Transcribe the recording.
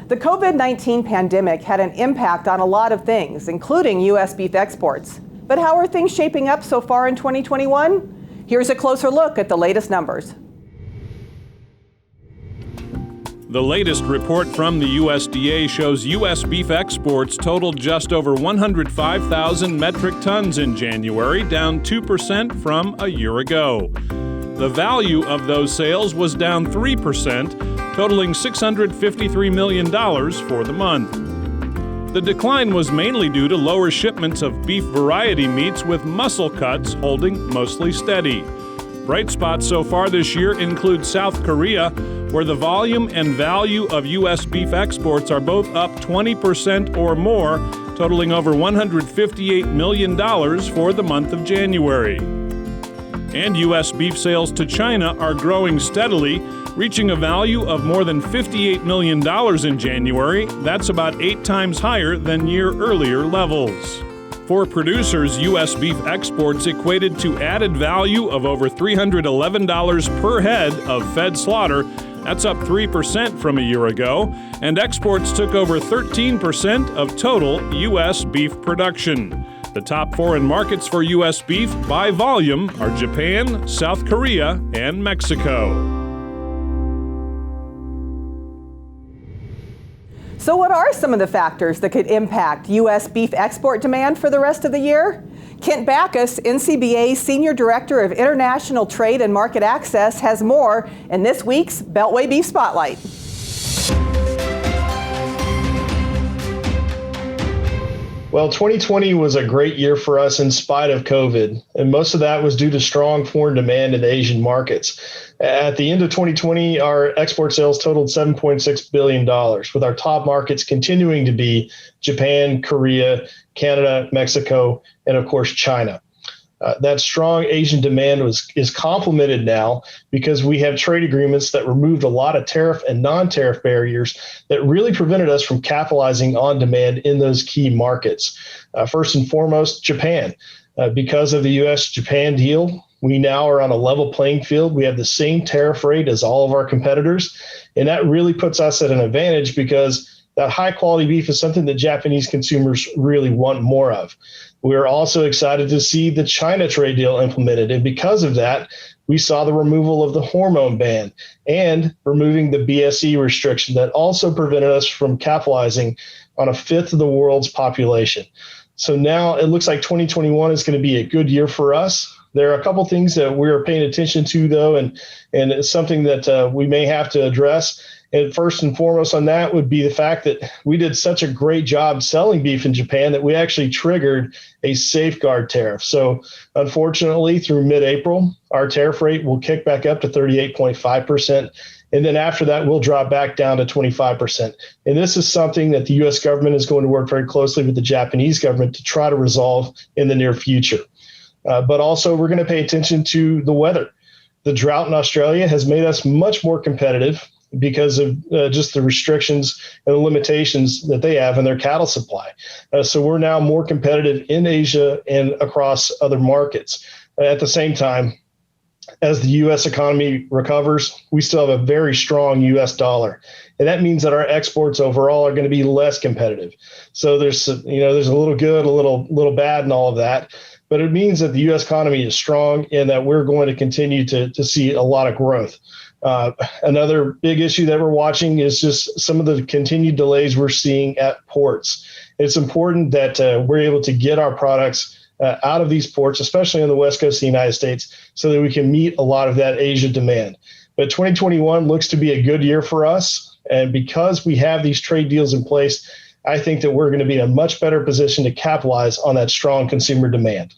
The COVID-19 pandemic had an impact on a lot of things, including U.S. beef exports. But how are things shaping up so far in 2021? Here's a closer look at the latest numbers. The latest report from the USDA shows U.S. beef exports totaled just over 105,000 metric tons in January, down 2% from a year ago. The value of those sales was down 3%, totaling $653 million for the month. The decline was mainly due to lower shipments of beef variety meats, with muscle cuts holding mostly steady. Bright spots so far this year include South Korea, where the volume and value of U.S. beef exports are both up 20% or more, totaling over $158 million for the month of January. And U.S. beef sales to China are growing steadily, reaching a value of more than $58 million in January. That's about 8 times higher than year-earlier levels. For producers, U.S. beef exports equated to added value of over $311 per head of fed slaughter. That's up 3% from a year ago, and exports took over 13% of total U.S. beef production. The top foreign markets for U.S. beef by volume are Japan, South Korea, and Mexico. So what are some of the factors that could impact U.S. beef export demand for the rest of the year? Kent Bacus, NCBA Senior Director of International Trade and Market Access, has more in this week's Beltway Beef Spotlight. Well, 2020 was a great year for us in spite of COVID, and most of that was due to strong foreign demand in the Asian markets. At the end of 2020, our export sales totaled $7.6 billion, with our top markets continuing to be Japan, Korea, Canada, Mexico, and of course, China. That strong Asian demand is complemented now because we have trade agreements that removed a lot of tariff and non-tariff barriers that really prevented us from capitalizing on demand in those key markets. First and foremost, Japan. Because of the U.S.-Japan deal, we now are on a level playing field. We have the same tariff rate as all of our competitors, and that really puts us at an advantage because that high-quality beef is something that Japanese consumers really want more of. We're also excited to see the China trade deal implemented, and because of that, we saw the removal of the hormone ban and removing the BSE restriction that also prevented us from capitalizing on a fifth of the world's population. So now it looks like 2021 is going to be a good year for us. There are a couple things that we're paying attention to, though, and it's something that we may have to address. And first and foremost on that would be the fact that we did such a great job selling beef in Japan that we actually triggered a safeguard tariff. So unfortunately, through mid-April, our tariff rate will kick back up to 38.5%. And then after that, we'll drop back down to 25%. And this is something that the U.S. government is going to work very closely with the Japanese government to try to resolve in the near future. But also, we're going to pay attention to the weather. The drought in Australia has made us much more competitive because of just the restrictions and the limitations that they have in their cattle supply. So we're now more competitive in Asia and across other markets. At the same time, as the U.S. economy recovers, we still have a very strong U.S. dollar. And that means that our exports overall are going to be less competitive. So there's a little good, a little bad in all of that. But it means that the U.S. economy is strong and that we're going to continue to see a lot of growth. Another big issue that we're watching is just some of the continued delays we're seeing at ports. It's important that we're able to get our products out of these ports, especially on the West Coast of the United States, so that we can meet a lot of that Asia demand. But 2021 looks to be a good year for us. And because we have these trade deals in place, I think that we're going to be in a much better position to capitalize on that strong consumer demand.